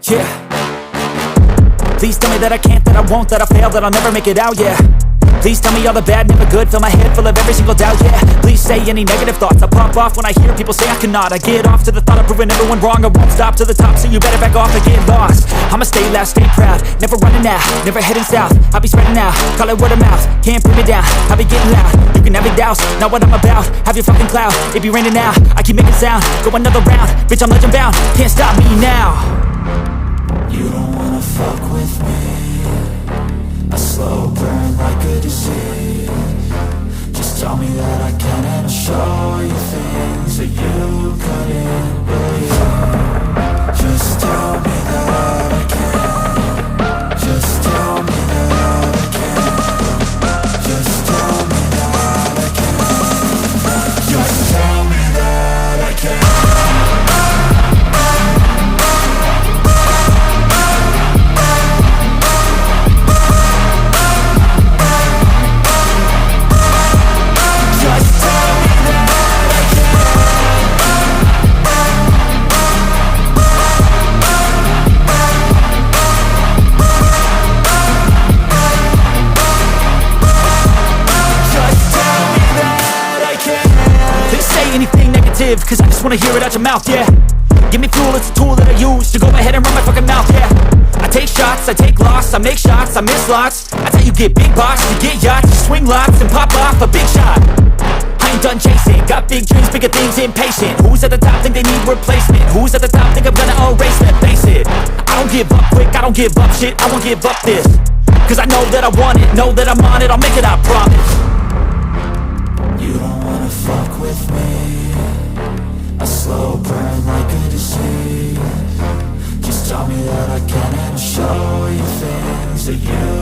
Yeah. Please tell me that I can't, that I won't, that I fail, that I'll never make it out, yeah. Please tell me all the bad, never good, fill my head full of every single doubt, yeah. Please say any negative thoughts, I pop off when I hear people say I cannot. I get off to the thought of proving everyone wrong, I won't stop to the top, so you better back off and get lost. I'ma stay loud, stay proud, never running out, never heading south. I'll be spreading out, call it word of mouth, can't put me down, I'll be getting loud. You can have your doubts, not what I'm about, have your fucking clout, it be raining now, I keep making sound, go another round, bitch I'm legend bound, can't stop me now. You don't wanna fuck with me, a slow burn like a disease. Just tell me that I can and I'll show you things that you couldn't believe. Just tell me that I can. Just tell me that I can. Just tell me that I can. Just tell me that I can. Cause I just wanna hear it out your mouth, yeah. Give me fuel, it's a tool that I use to go ahead and run my fucking mouth, yeah. I take shots, I take loss, I make shots, I miss lots. That's how you get big box, you get yachts, you swing lots and pop off a big shot. I ain't done chasing, got big dreams, bigger things, impatient. Who's at the top think they need replacement? Who's at the top think I'm gonna erase them? Face it, I don't give up quick, I don't give up shit, I won't give up this. Cause I know that I want it, know that I'm on it, I'll make it, I promise. You don't wanna fuck with me, a slow burn like a disease. Just tell me that I can and I'll show you things that you